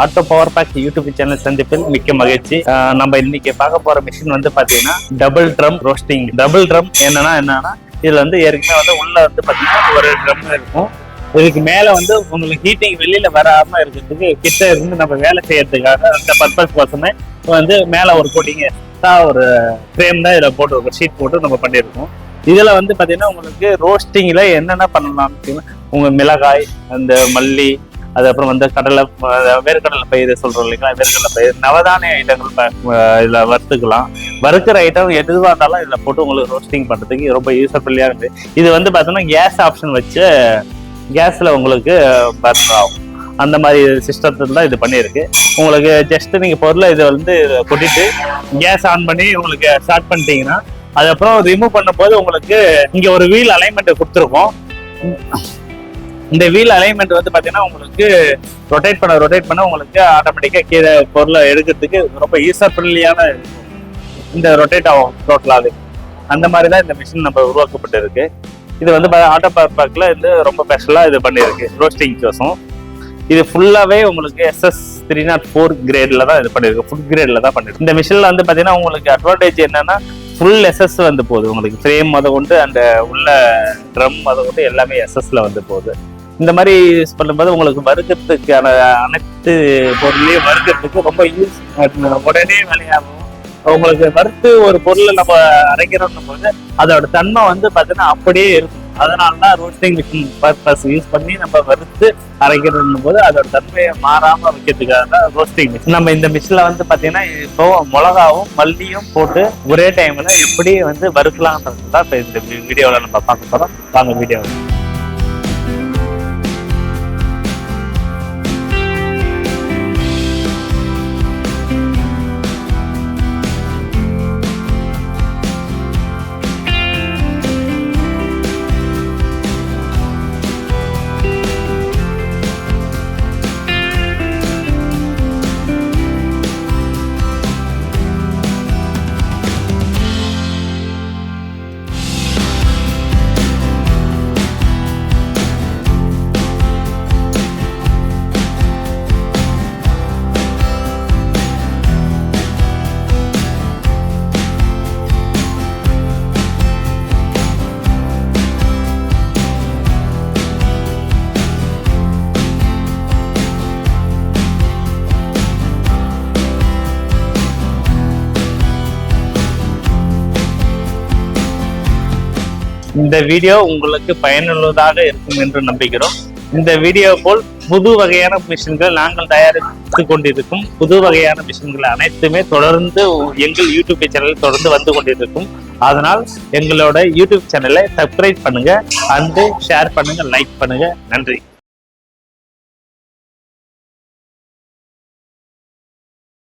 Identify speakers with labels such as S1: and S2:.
S1: Auto power pack YouTube channel சந்திப்பில் மிக்க மகிழ்ச்சி. நம்ம இன்னைக்கு பார்க்க போற மிஷின் வந்து பாத்தீங்கன்னா double drum roasting. Double drum என்னன்னா இதுல வந்து ஏற்கனவே வந்து உள்ள வந்து பாத்தீங்கன்னா ஒரு ட்ரம் இருக்கும். இதுக்கு மேல வந்து உங்களுக்கு ஹீட்டிங் வெளியில வராம இருக்கிறதுக்கு கிட்ட இருந்து நம்ம வேலை செய்யறதுக்காக அந்த பர்பஸ் கோசமே வந்து மேல ஒரு கோட்டிங் ஒரு ஃப்ரேம் தான் இதுல போட்டு ஒரு ஷீட் போட்டு நம்ம பண்ணியிருக்கோம். இதுல வந்து பாத்தீங்கன்னா உங்களுக்கு ரோஸ்டிங்ல என்னென்ன பண்ணலாம், உங்க மிளகாய், அந்த மல்லி, அதுக்கப்புறம் வந்து கடலை, வேர்க்கடலை பயிர் சொல்றோம் இல்லைங்களா, வேர்க்கடலை பயிர், நவதானிய ஐட்டங்கள் இதுல வறுத்துக்கலாம். வறுக்கிற ஐட்டம் எதுவாக இருந்தாலும் இதுல போட்டு உங்களுக்கு ரோஸ்டிங் பண்றதுக்கு ரொம்ப யூஸ்ஃபுல்லியா இருக்கு. இது வந்து பாத்தீங்கன்னா கேஸ் ஆப்ஷன் வச்சு கேஸ்ல உங்களுக்கு பர்ன் ஆகும். அந்த மாதிரி சிஸ்டத்துல தான் இது பண்ணியிருக்கு. உங்களுக்கு ஜஸ்ட் நீங்க பொருளை இதை வந்து கொட்டிட்டு கேஸ் ஆன் பண்ணி உங்களுக்கு ஸ்டார்ட் பண்ணிட்டீங்கன்னா அதுக்கப்புறம் ரிமூவ் பண்ணும்போது உங்களுக்கு இங்க ஒரு வீல் அலைன்மெண்ட் கொடுத்துருக்கோம். இந்த வீல் அலைன்மெண்ட் வந்து பாத்தீங்கன்னா உங்களுக்கு ரொட்டேட் பண்ண உங்களுக்கு ஆட்டோமேட்டிக்கா கீழே பொருளை எடுக்கிறதுக்கு ரொம்ப யூசர்ஃபுல்லியான இந்த ரொட்டேட் ஆகும் டோட்டலாவே. அந்த மாதிரி தான் இந்த மிஷின் நம்ம உருவாக்கப்பட்டு இருக்கு. இது வந்து ஆட்டோ பவர் பேக்ல இது ரொம்ப ஸ்பெஷலா இது பண்ணியிருக்கு ரோஸ்டிங் கோசம். இது ஃபுல்லாவே உங்களுக்கு SS304 கிரேட்ல தான் இது பண்ணிருக்கு, ஃபுல் கிரேட்ல தான் பண்ணிருக்கு. இந்த மிஷின்ல வந்து பாத்தீங்கன்னா உங்களுக்கு அட்வான்டேஜ் என்னன்னா ஃபுல் SS வந்து போகுது. உங்களுக்கு ஃப்ரேம் அதை கொண்டு அந்த உள்ள ட்ரம் அதை கொண்டு எல்லாமே SSல வந்து போகுது. இந்த மாதிரி யூஸ் பண்ணும்போது உங்களுக்கு வறுக்கிறதுக்கான அனைத்து பொருளையும் வறுக்கிறதுக்கு ரொம்ப யூஸ், உடனே வேலையாகும். உங்களுக்கு வறுத்து ஒரு பொருளை நம்ம அரைக்கிறோம் போது அதோட தன்மை வந்து பாத்தீங்கன்னா அப்படியே இருக்கும். அதனாலதான் ரோஸ்டிங் மிஷின் பர்பஸ் யூஸ் பண்ணி நம்ம வறுத்து அரைக்கிறோம் போது அதோட தன்மையை மாறாம வைக்கிறதுக்காக தான் ரோஸ்டிங் மிஷின். நம்ம இந்த மிஷின்ல வந்து பாத்தீங்கன்னா இப்போ மிளகாவும் மல்லியும் போட்டு ஒரே டைம்ல எப்படி வந்து வறுக்கலாம்ன்றது தான் இப்போ இந்த வீடியோல நம்ம பார்க்க போறோம். வாங்க வீடியோ. இந்த வீடியோ உங்களுக்கு பயனுள்ளதாக இருக்கும் என்று நம்புகிறோம். இந்த வீடியோ போல் புது வகையான மிஷின்கள் நாங்கள் தயாரித்து கொண்டிருக்கும் புது வகையான மிஷின்கள் அனைத்துமே தொடர்ந்து எங்கள் யூடியூப் சேனலில் தொடர்ந்து வந்து கொண்டிருக்கும். அதனால் எங்களோட யூடியூப் சேனலை சப்ஸ்கிரைப் பண்ணுங்க, அண்ட் ஷேர் பண்ணுங்க, லைக் பண்ணுங்க. நன்றி.